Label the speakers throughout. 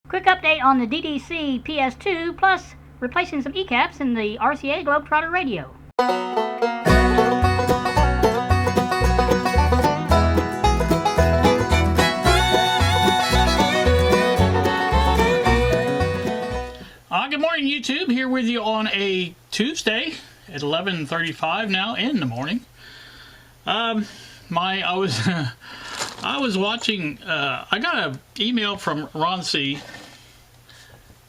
Speaker 1: Quick update on the DDCPS2 plus replacing some ECAPs in the RCA Trotter radio.
Speaker 2: Good morning, YouTube. Here with you on a Tuesday at 11:35 now in the morning. I was watching. I got an email from Ron C.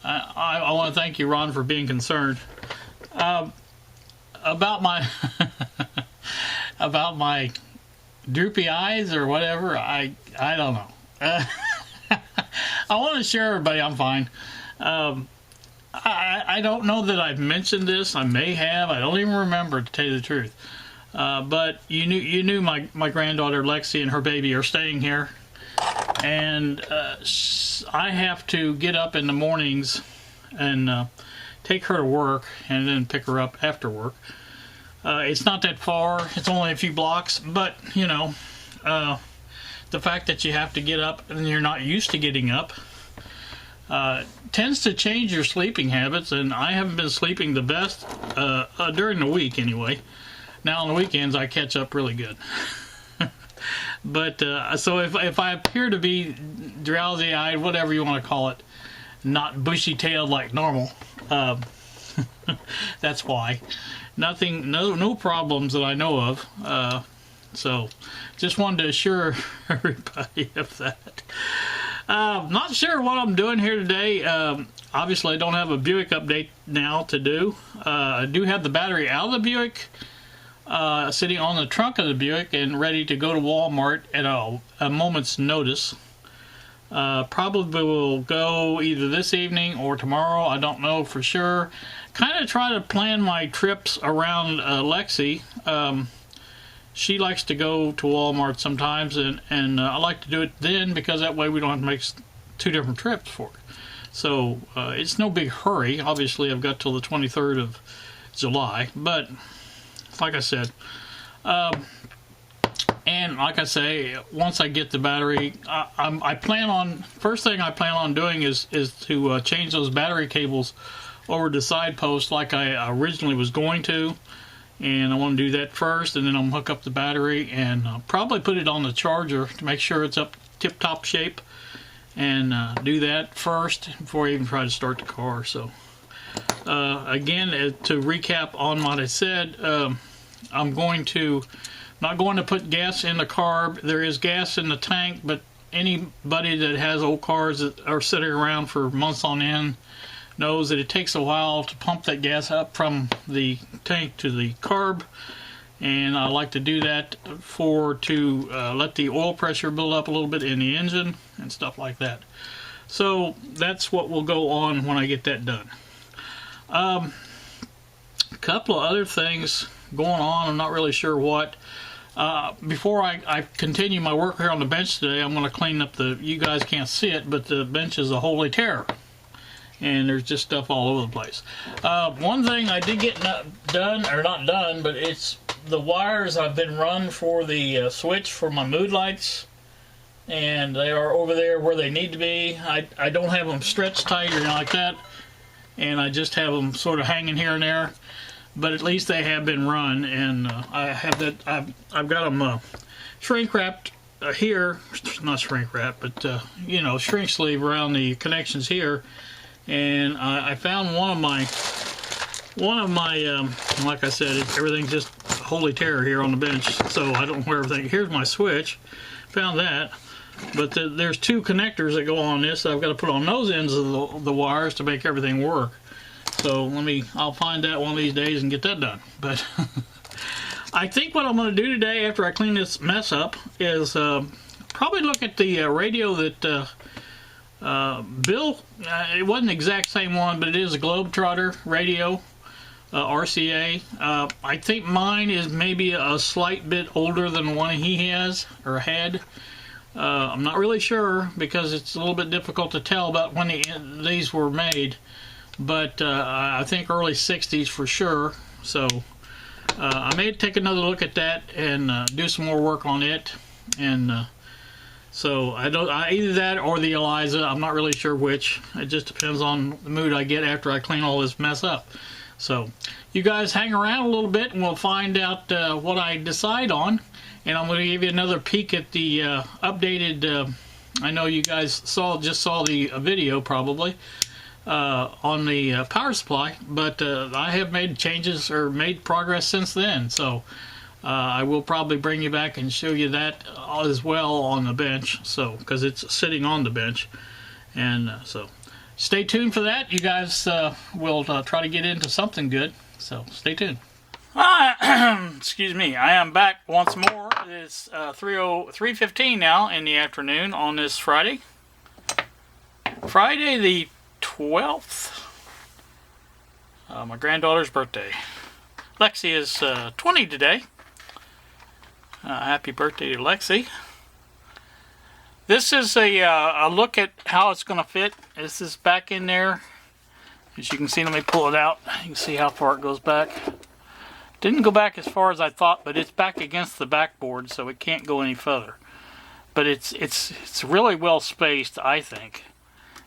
Speaker 2: I want to thank you, Ron, for being concerned about my about my droopy eyes or whatever. I don't know. I want to share everybody I'm fine. I don't know that I've mentioned this. I may have. I don't even remember, to tell you the truth. But you knew my granddaughter Lexi and her baby are staying here, and I have to get up in the mornings and take her to work and then pick her up after work. It's not that far. It's only a few blocks, but you know, the fact that you have to get up and you're not used to getting up tends to change your sleeping habits, and I haven't been sleeping the best during the week anyway. Now on the weekends I catch up really good. But so if I appear to be drowsy-eyed, whatever you want to call it, not bushy-tailed like normal, that's why. No problems that I know of. So just wanted to assure everybody of that. Not sure what I'm doing here today. Obviously I don't have a Buick update now to do. I do have the battery out of the Buick, sitting on the trunk of the Buick and ready to go to Walmart at a moment's notice. Probably will go either this evening or tomorrow. I don't know for sure. Kind of try to plan my trips around Lexi. She likes to go to Walmart sometimes, and I like to do it then because that way we don't have to make two different trips for it. So it's no big hurry. Obviously I've got till the 23rd of July, but like I said, and like I say, once I get the battery, I plan on, first thing I plan on doing is to change those battery cables over to side posts like I originally was going to. And I want to do that first, and then I'm going to hook up the battery and probably put it on the charger to make sure it's up tip-top shape, and do that first before I even try to start the car. So again, to recap on what I said, I'm not going to put gas in the car. There is gas in the tank, but anybody that has old cars that are sitting around for months on end knows that it takes a while to pump that gas up from the tank to the carb, and I like to do that to let the oil pressure build up a little bit in the engine and stuff like that. So that's what will go on when I get that done. A couple of other things going on. I'm not really sure what. Before I continue my work here on the bench today, I'm going to clean up you guys can't see it, but the bench is a holy terror. And there's just stuff all over the place. One thing I did get not done, but it's the wires I've been run for the switch for my mood lights, and they are over there where they need to be. I don't have them stretched tight or anything like that, and I just have them sort of hanging here and there, but at least they have been run, and I have that. I've got them shrink wrapped here, not shrink wrapped, but you know, shrink sleeve around the connections here. And I found one of my like I said, everything's just holy terror here on the bench, so I don't know where everything. Here's my switch, found that, but there's two connectors that go on this. So I've got to put on those ends of the wires to make everything work. So I'll find that one of these days and get that done. But I think what I'm going to do today after I clean this mess up is probably look at the radio that Bill, it wasn't the exact same one, but it is a Trotter radio, RCA. I think mine is maybe a slight bit older than the one he has or had. I'm not really sure because it's a little bit difficult to tell about when these were made, but I think early 60s for sure. So I may take another look at that and do some more work on it, and So either that or the Eliza. I'm not really sure which. It just depends on the mood I get after I clean all this mess up. So you guys hang around a little bit and we'll find out what I decide on. And I'm going to give you another peek at the updated. I know you guys just saw the video probably on the power supply, but I have made changes or made progress since then. So I will probably bring you back and show you that as well on the bench, so because it's sitting on the bench. And so stay tuned for that. You guys will try to get into something good, so stay tuned. Excuse me, I am back once more. It's 3:15 now in the afternoon on this Friday the 12th, my granddaughter's birthday. Lexi is 20 today. Happy birthday to Lexi. This is a look at how it's going to fit. This is back in there. As you can see, let me pull it out. You can see how far it goes back. Didn't go back as far as I thought, but it's back against the backboard, so it can't go any further. But it's really well spaced, I think,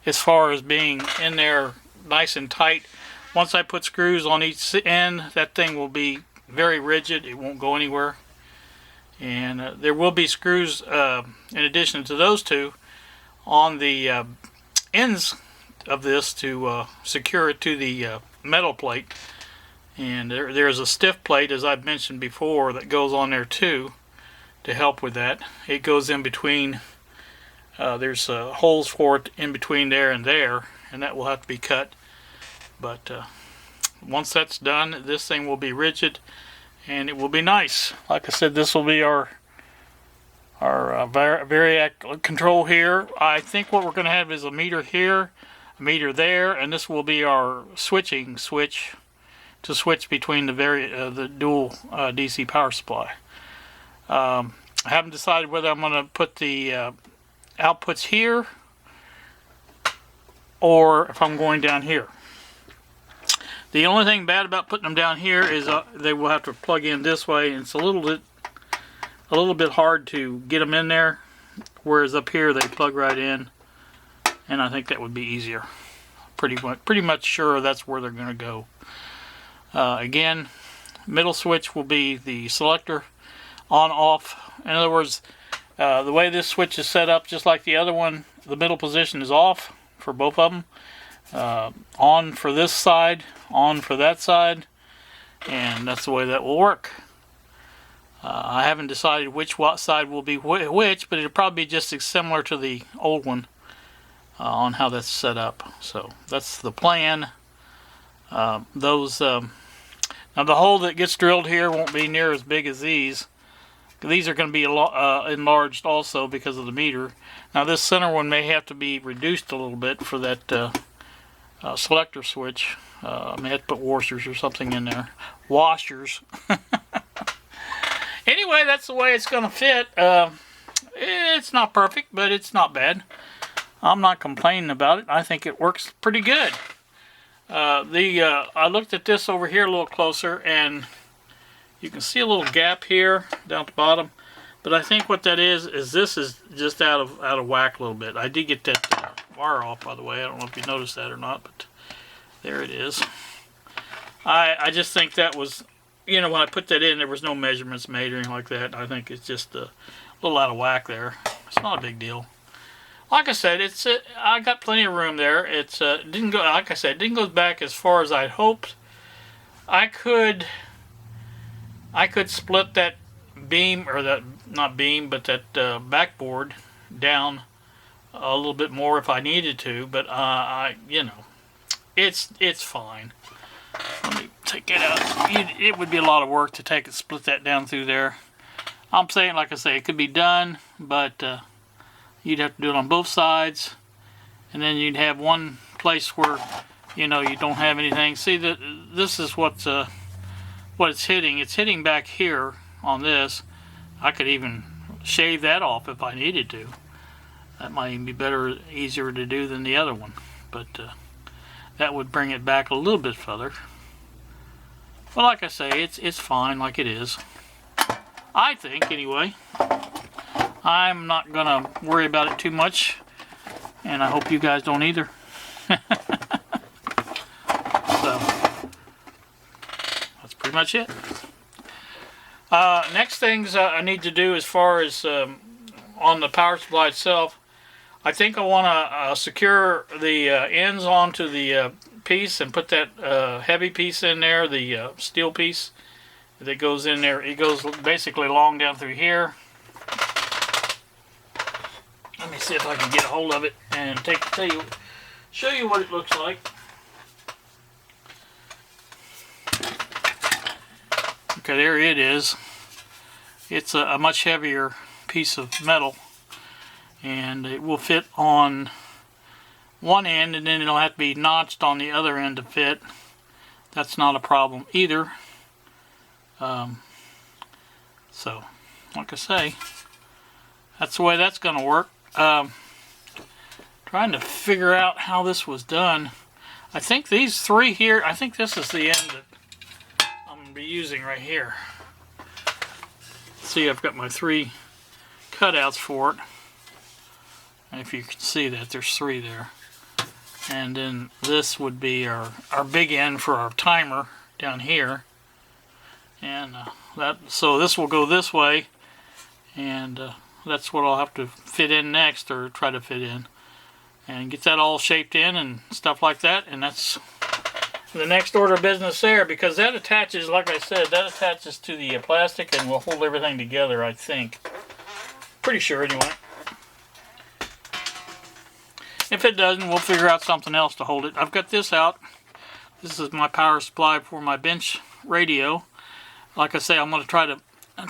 Speaker 2: as far as being in there nice and tight. Once I put screws on each end, that thing will be very rigid. It won't go anywhere. And there will be screws in addition to those two on the ends of this to secure it to the metal plate. And there's a stiff plate, as I've mentioned before, that goes on there too to help with that. It goes in between, there's holes for it in between there, and that will have to be cut. But once that's done, this thing will be rigid and it will be nice. Like I said, this will be our variac control here. I think what we're going to have is a meter here, a meter there, and this will be our switching switch to switch between the dual DC power supply. I haven't decided whether I'm going to put the outputs here or if I'm going down here. The only thing bad about putting them down here is they will have to plug in this way, and it's a little bit hard to get them in there, whereas up here they plug right in, and I think that would be easier. Pretty much sure that's where they're going to go. Again, middle switch will be the selector, on off. In other words, the way this switch is set up, just like the other one, the middle position is off for both of them. On for this side, on for that side, and that's the way that will work. I haven't decided which side will be which, but it'll probably be just as similar to the old one on how that's set up. So that's the plan. Now the hole that gets drilled here won't be near as big as these. These are going to be enlarged also because of the meter. Now this center one may have to be reduced a little bit for that selector switch. I may have to put washers or something in there. Washers. Anyway, that's the way it's going to fit. It's not perfect, but it's not bad. I'm not complaining about it. I think it works pretty good. I looked at this over here a little closer, and you can see a little gap here down at the bottom. But I think what that is this is just out of whack a little bit. I did get that wire off, by the way. I don't know if you noticed that or not, but there it is. I just think that was, when I put that in, there was no measurements made or anything like that. I think it's just a little out of whack there. It's not a big deal. Like I said, I got plenty of room there. Didn't go, like I said, it didn't go back as far as I'd hoped. I could split that beam, or that, not beam, but that backboard down a little bit more if I needed to, but it's fine. Let me take it out. It would be a lot of work to split that down through there. I'm saying, like I say, it could be done, but you'd have to do it on both sides, and then you'd have one place where you don't have anything. See, this is what it's hitting. It's hitting back here on this. I could even shave that off if I needed to. That might even be better, easier to do than the other one, but that would bring it back a little bit further. But like I say, it's fine like it is. I think, anyway. I'm not gonna worry about it too much, and I hope you guys don't either. So that's pretty much it. Next things I need to do as far as on the power supply itself, I think I want to secure the ends onto the piece and put that heavy piece in there, the steel piece that goes in there. It goes basically long down through here. Let me see if I can get a hold of it and show you what it looks like. Okay, there it is. It's a much heavier piece of metal, and it will fit on one end, and then it'll have to be notched on the other end to fit. That's not a problem either. So, like I say, that's the way that's going to work. Trying to figure out how this was done. I think these three here, I think this is the end that I'm going to be using right here. See, I've got my three cutouts for it. And if you can see that, there's three there. And then this would be our big end for our timer down here. And so this will go this way, and that's what I'll have to fit in next, or try to fit in, and get that all shaped in and stuff like that. And that's the next order of business there, because that attaches, like I said, that attaches to the plastic and will hold everything together, I think. Pretty sure anyway. If it doesn't, we'll figure out something else to hold it. I've got this out. This is my power supply for my bench radio. Like I say, I'm going to try to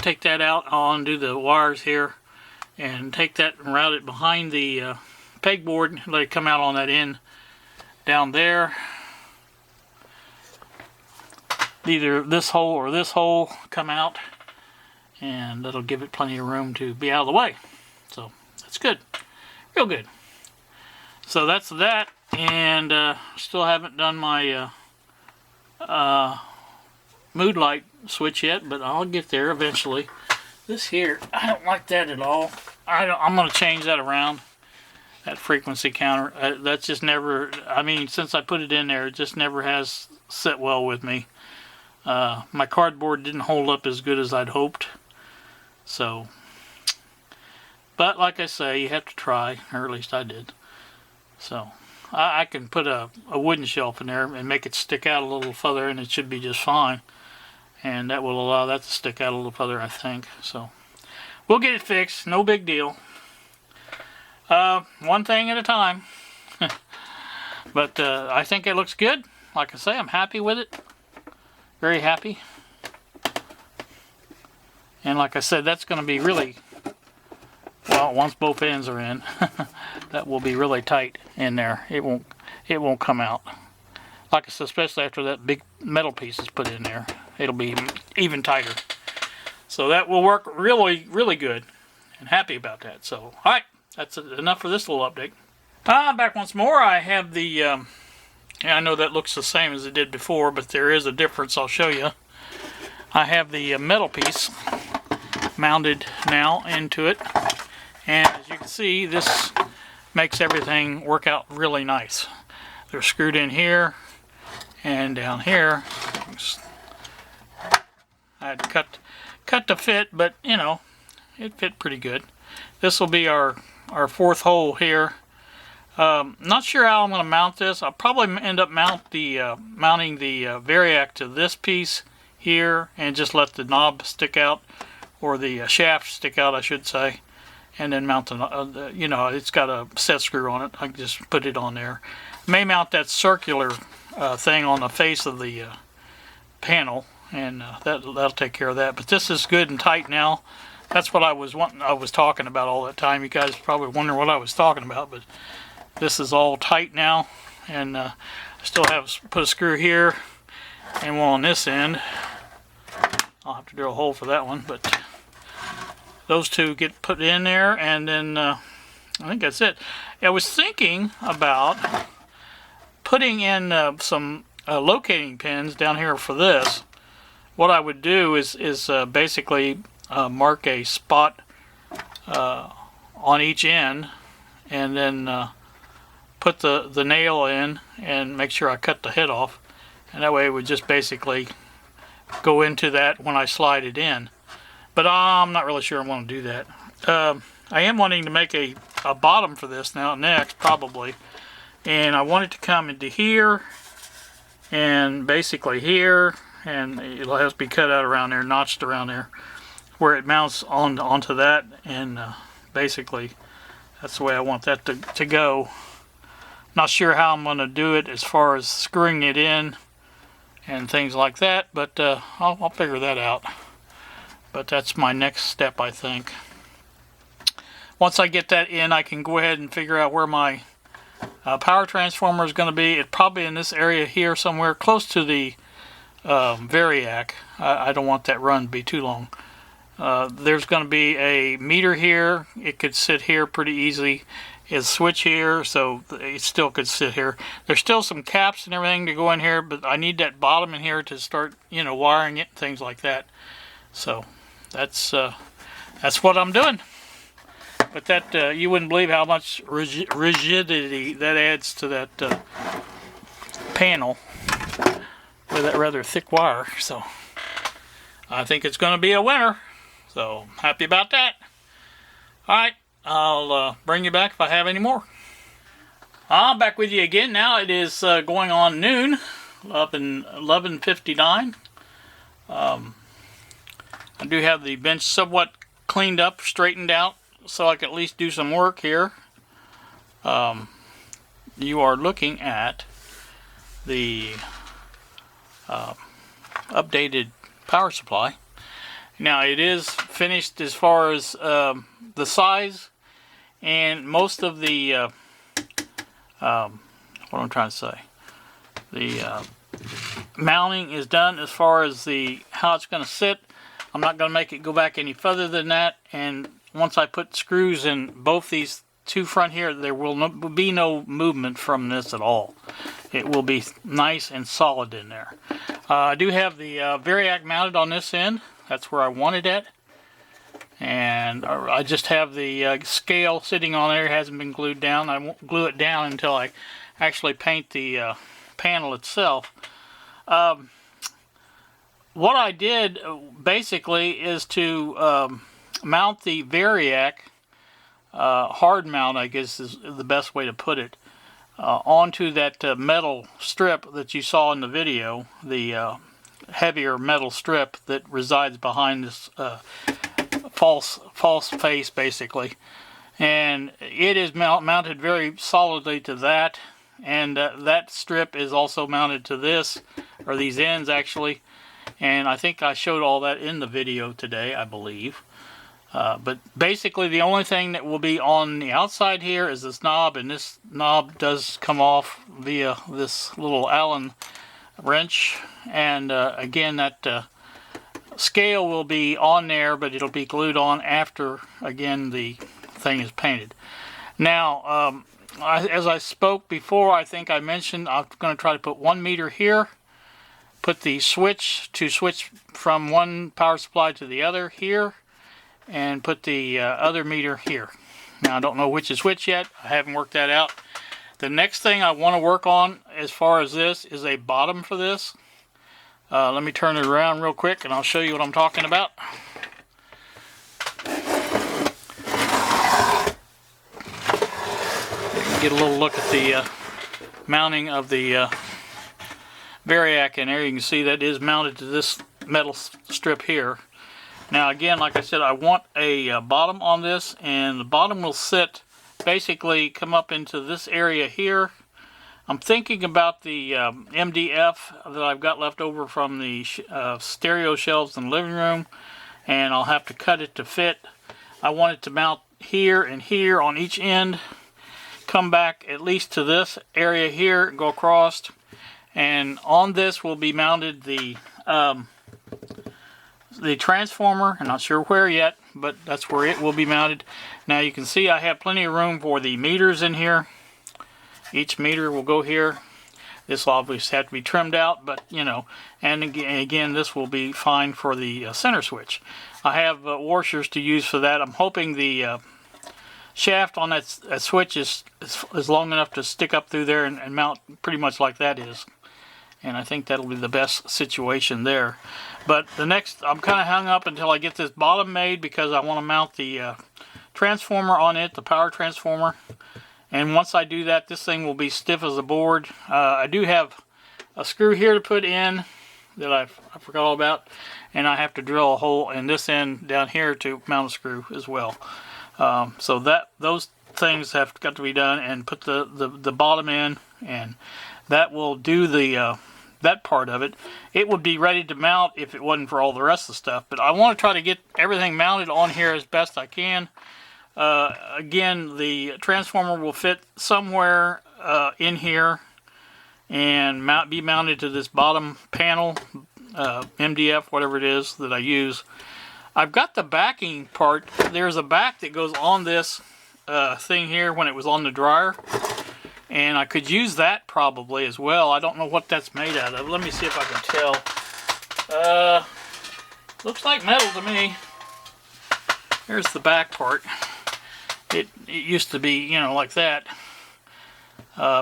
Speaker 2: take that out. I'll undo the wires here and take that and route it behind the pegboard. Let it come out on that end down there. Either this hole or this hole come out, and that'll give it plenty of room to be out of the way. So that's good. Real good. So that's that, and still haven't done my mood light switch yet, but I'll get there eventually. This here, I don't like that at all. I'm going to change that around, that frequency counter. That's just never, I mean, since I put it in there, it just never has set well with me. My cardboard didn't hold up as good as I'd hoped. So, but like I say, you have to try, or at least I did. So, I can put a wooden shelf in there and make it stick out a little further, and it should be just fine. And that will allow that to stick out a little further, I think. So, we'll get it fixed. No big deal. One thing at a time. But I think it looks good. Like I say, I'm happy with it. Very happy. And like I said, that's going to be really, well, once both ends are in, that will be really tight in there. It won't come out. Like I said, especially after that big metal piece is put in there, it'll be even tighter. So that will work really, really good. And happy about that. So, alright, that's enough for this little update. Back once more. I have the, I know that looks the same as it did before, but there is a difference. I'll show you. I have the metal piece mounted now into it, and as you can see, this makes everything work out really nice. They're screwed in here and down here. I had to cut to fit, but you know, it fit pretty good. This will be our fourth hole here. Not sure how I'm going to mount this. I'll probably end up mounting the variac to this piece here, and just let the knob stick out, or the shaft stick out, I should say, and then mount the, you know, it's got a set screw on it. I can just put it on there. May mount that circular thing on the face of the panel, and that'll take care of that. But this is good and tight now. That's what I was talking about all that time. You guys probably wonder what I was talking about, but this is all tight now, and I still have put a screw here and one on this end. I'll have to drill a hole for that one, but those two get put in there, and then I think that's it. I was thinking about putting in some locating pins down here for this. What I would do is basically mark a spot on each end, and then put the nail in and make sure I cut the head off, and that way it would just basically go into that when I slide it in. But I'm not really sure I want to do that. I am wanting to make a bottom for this now next, probably, and I want it to come into here and basically here, and it'll have to be cut out around there, notched around there where it mounts onto that, and basically that's the way I want that to go. Not sure how I'm going to do it as far as screwing it in and things like that, but I'll figure that out. But that's my next step, I think. Once I get that in, I can go ahead and figure out where my power transformer is going to be. It's probably in this area here somewhere, close to the variac. I don't want that run to be too long. There's going to be a meter here. It could sit here pretty easily. Is switch here, so it still could sit here. There's still some caps and everything to go in here, but I need that bottom in here to start, wiring it, things like that. So that's what I'm doing. But that you wouldn't believe how much rigidity that adds to that panel with that rather thick wire. So I think it's going to be a winner. So happy about that. All right. I'll bring you back if I have any more. I'm back with you again. Now it is going on noon, 11:59. I do have the bench somewhat cleaned up, straightened out, so I can at least do some work here. You are looking at the updated power supply. Now it is finished as far as the size. And most of the, what I'm trying to say, the mounting is done as far as how it's going to sit. I'm not going to make it go back any further than that. And once I put screws in both these two front here, there will be no movement from this at all. It will be nice and solid in there. I do have the variac mounted on this end. That's where I want it at. And I just have the scale sitting on there. It hasn't been glued down. I won't glue it down until I actually paint the panel itself. What I did basically is to mount the variac, hard mount I guess is the best way to put it, onto that metal strip that you saw in the video, the heavier metal strip that resides behind this false face basically, and it is mounted very solidly to that, and that strip is also mounted to this, or these ends actually, and I think I showed all that in the video today, I believe. But basically the only thing that will be on the outside here is this knob, and this knob does come off via this little Allen wrench, and again that scale will be on there, but it'll be glued on after, again, the thing is painted. Now, as I spoke before, I think I mentioned I'm going to try to put 1 meter here, put the switch to switch from one power supply to the other here, and put the other meter here. Now, I don't know which is which yet. I haven't worked that out. The next thing I want to work on as far as this is a bottom for this. Let me turn it around real quick and I'll show you what I'm talking about. Get a little look at the mounting of the variac in there. You can see that is mounted to this metal strip here. Now again, like I said, I want a bottom on this, and the bottom will sit, basically come up into this area here. I'm thinking about the MDF that I've got left over from the stereo shelves in the living room, and I'll have to cut it to fit. I want it to mount here and here on each end, come back at least to this area here, go across, and on this will be mounted the transformer. I'm not sure where yet, but that's where it will be mounted. Now you can see I have plenty of room for the meters in here. Each meter will go here. This will obviously have to be trimmed out, but you know, and again this will be fine for the center switch. I have washers to use for that. I'm hoping the shaft on that switch is long enough to stick up through there and mount pretty much like that is. And I think that'll be the best situation there. But the next, I'm kind of hung up until I get this bottom made because I want to mount the transformer on it, the power transformer. And once I do that, this thing will be stiff as a board. I do have a screw here to put in that I forgot all about. And I have to drill a hole in this end down here to mount a screw as well. So those things have got to be done, and put the bottom in, and that will do the that part of it. It would be ready to mount if it wasn't for all the rest of the stuff, but I want to try to get everything mounted on here as best I can. Again, the transformer will fit somewhere in here and be mounted to this bottom panel, MDF, whatever it is that I use. I've got the backing part. There's a back that goes on this thing here when it was on the dryer. And I could use that probably as well. I don't know what that's made out of. Let me see if I can tell. Looks like metal to me. Here's the back part. It used to be, you know, like that.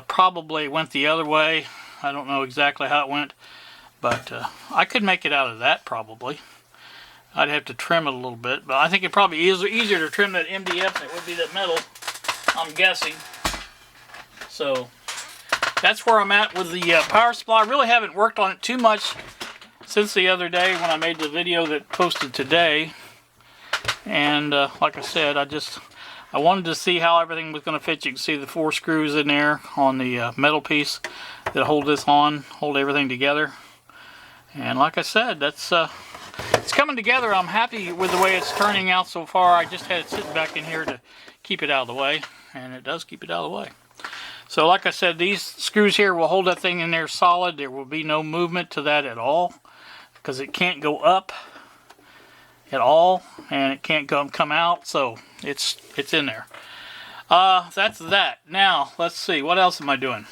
Speaker 2: Probably went the other way. I don't know exactly how it went. But I could make it out of that probably. I'd have to trim it a little bit. But I think it probably is easier to trim that MDF than it would be that metal. I'm guessing. So that's where I'm at with the power supply. I really haven't worked on it too much since the other day when I made the video that posted today. And like I said, I wanted to see how everything was going to fit. You can see the 4 screws in there on the metal piece that hold everything together. And like I said, that's it's coming together. I'm happy with the way it's turning out so far. I just had it sitting back in here to keep it out of the way, and it does keep it out of the way. So like I said, these screws here will hold that thing in there solid. There will be no movement to that at all, because it can't go up at all, and it can't come out, so it's in there. That's that. Now, let's see, what else am I doing?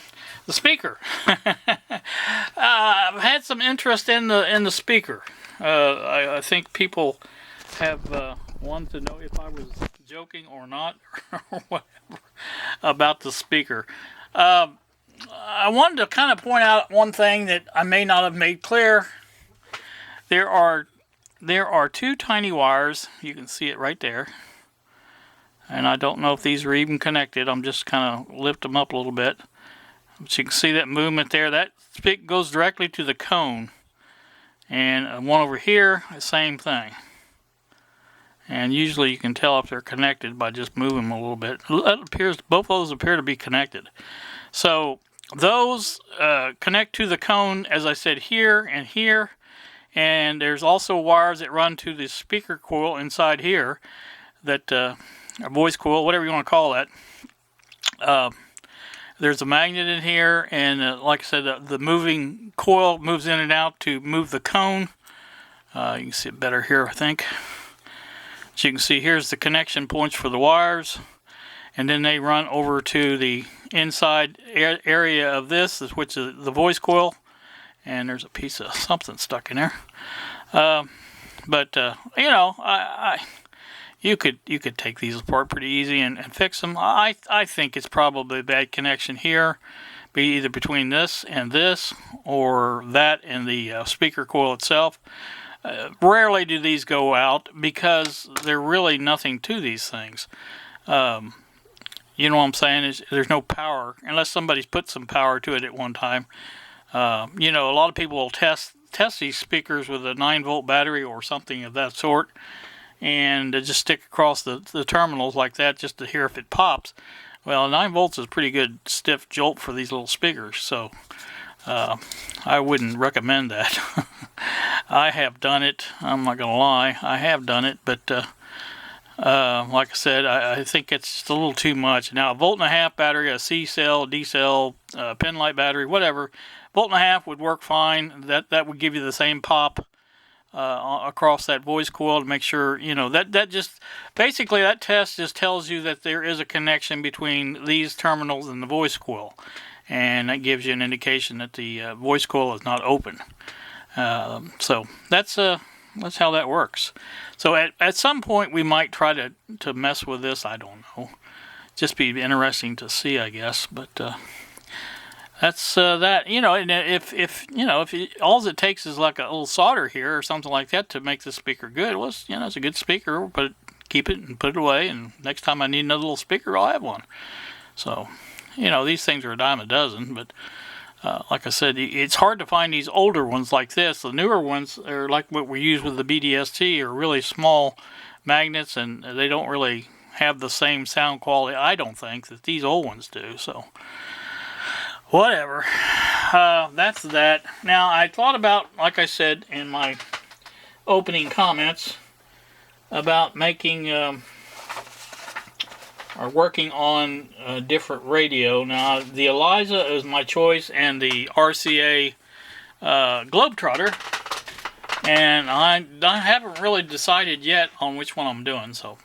Speaker 2: The speaker. I've had some interest in the speaker. I think people have wanted to know if I was joking or not, or whatever, about the speaker. I wanted to kind of point out one thing that I may not have made clear. There are 2 tiny wires. You can see it right there. And I don't know if these are even connected. I'm just kind of lift them up a little bit. But you can see that movement there. That stick goes directly to the cone. And one over here, the same thing. And usually you can tell if they're connected by just moving them a little bit. Both of those appear to be connected. So those connect to the cone, as I said, here and here. And there's also wires that run to the speaker coil inside here, that a voice coil, whatever you want to call that. There's a magnet in here, and like I said, the moving coil moves in and out to move the cone. You can see it better here, I think. So you can see here's the connection points for the wires, and then they run over to the inside area of this, which is the voice coil. And there's a piece of something stuck in there. But you know, you could take these apart pretty easy and fix them. I think it's probably a bad connection here, be either between this and this, or that and the speaker coil itself. Rarely do these go out because they're really nothing to these things. You know what I'm saying? There's no power unless somebody's put some power to it at one time. You know, a lot of people will test these speakers with a 9-volt battery or something of that sort, and just stick across the terminals like that just to hear if it pops. Well, 9 volts is a pretty good stiff jolt for these little speakers, so I wouldn't recommend that. I have done it. I'm not going to lie. I have done it, but like I said, I think it's just a little too much. Now, a 1.5-volt battery, a C cell, D cell, pen light battery, whatever, 1.5 volt would work fine. That would give you the same pop across that voice coil to make sure, you know, that just basically that test just tells you that there is a connection between these terminals and the voice coil. and that gives you an indication that the voice coil is not open. So that's how that works. So at some point we might try to mess with this. I don't know. Just be interesting to see, I guess. But that's that. And if all it takes is like a little solder here or something like that to make the speaker good, well, it's a good speaker. But keep it and put it away, and next time I need another little speaker, I'll have one. So, these things are a dime a dozen, but like I said, it's hard to find these older ones like this. The newer ones are like what we use with the BDST, are really small magnets, and they don't really have the same sound quality, I don't think, that these old ones do. So, whatever. That's that. Now, I thought about, like I said in my opening comments, about making or working on a different radio. Now, the Eliza is my choice, and the RCA Globetrotter, and I haven't really decided yet on which one I'm doing, so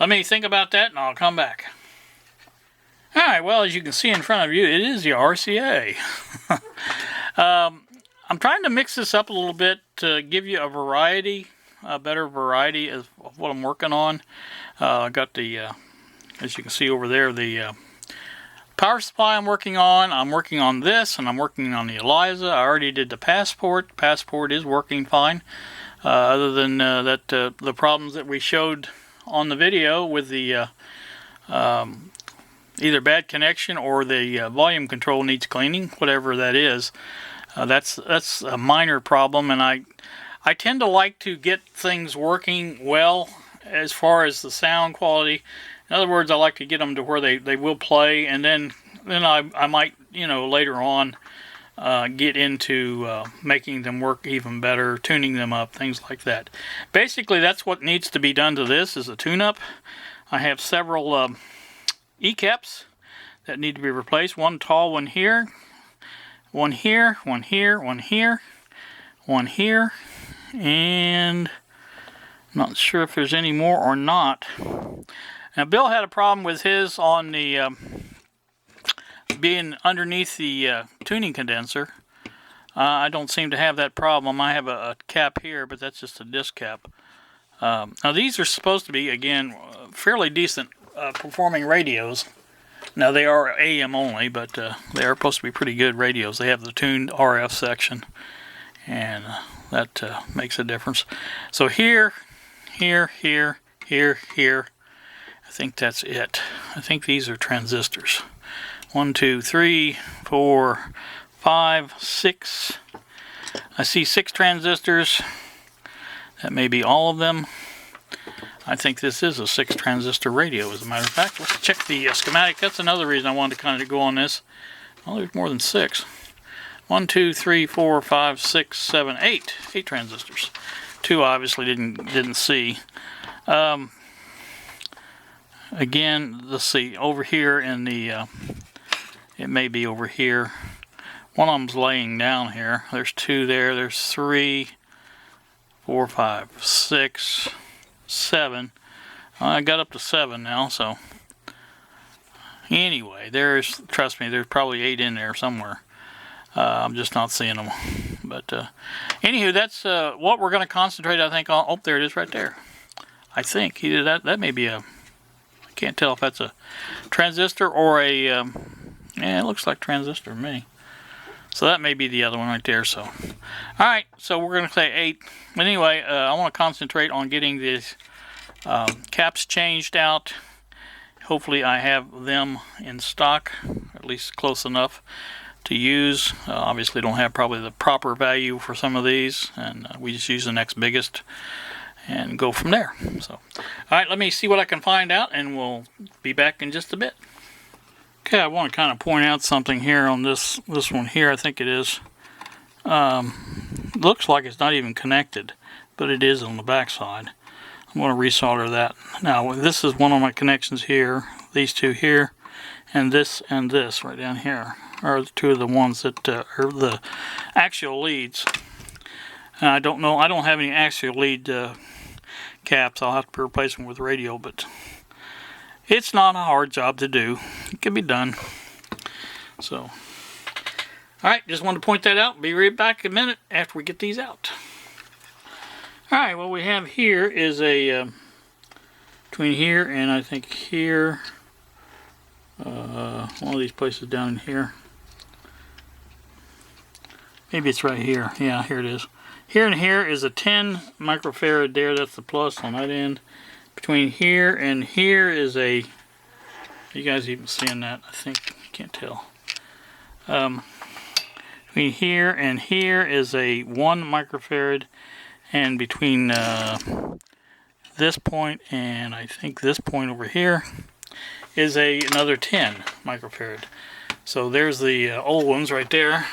Speaker 2: let me think about that and I'll come back. Alright, well, as you can see in front of you, it is the RCA. I'm trying to mix this up a little bit to give you a better variety of what I'm working on. I got the, as you can see over there, the power supply I'm working on. I'm working on this, and I'm working on the Eliza. I already did the Passport. Passport is working fine, other than the problems that we showed on the video with the either bad connection or the volume control needs cleaning, whatever that is. That's a minor problem, and I tend to like to get things working well as far as the sound quality. In other words, I like to get them to where they will play, and then I might, later on get into making them work even better, tuning them up, things like that. Basically, that's what needs to be done to this, is a tune-up. I have several E-caps that need to be replaced. One tall one here, one here, one here, one here, one here, and I'm not sure if there's any more or not. Now, Bill had a problem with his on the being underneath the tuning condenser. I don't seem to have that problem. I have a cap here, but that's just a disc cap. Now, these are supposed to be, again, fairly decent performing radios. Now, they are AM only, but they are supposed to be pretty good radios. They have the tuned RF section, and that makes a difference. So here, here, here, here, here. I think that's it. I think these are transistors. 1, 2, 3, 4, 5, 6. I see 6 transistors. That may be all of them. I think this is a 6 transistor radio, as a matter of fact. Let's check the schematic. That's another reason I wanted to kind of go on this. Well, there's more than 6. 1, 2, 3, 4, 5, 6, 7, 8. 8 transistors. 2 obviously didn't see. Again, let's see, over here in the, it may be over here. One of them's laying down here. There's 2 there. There's 3, 4, 5, 6, 7. I got up to 7 now, so. Anyway, trust me, there's probably 8 in there somewhere. I'm just not seeing them. But, anywho, that's what we're going to concentrate, I think, on. Oh, there it is right there. I think either that may be a, I can't tell if that's a transistor or a, yeah, it looks like transistor to me. So that may be the other one right there. So, all right, so we're going to say 8. But anyway, I want to concentrate on getting these caps changed out. Hopefully I have them in stock, at least close enough to use. Obviously don't have probably the proper value for some of these, and we just use the next biggest and go from there. So, all right, let me see what I can find out, and we'll be back in just a bit. Okay, I want to kind of point out something here on this one here. I think it is. Looks like it's not even connected, but it is on the back side. I'm going to resolder that. Now, this is one of my connections here. These 2 here, and this right down here are 2 of the ones that are the axial leads. And I don't know. I don't have any axial lead caps. I'll have to replace them with radial, but it's not a hard job to do. It can be done. So, Alright, just wanted to point that out. Be right back a minute after we get these out. Alright, what we have here is a, between here and I think here, one of these places down in here. Maybe it's right here. Yeah, here it is. Here and here is a 10 microfarad there. That's the plus on that end. Between here and here is a, you guys even seeing that? I think, can't tell. Between here and here is a 1 microfarad, and between this point and I think this point over here is another 10 microfarad. So there's the old ones right there.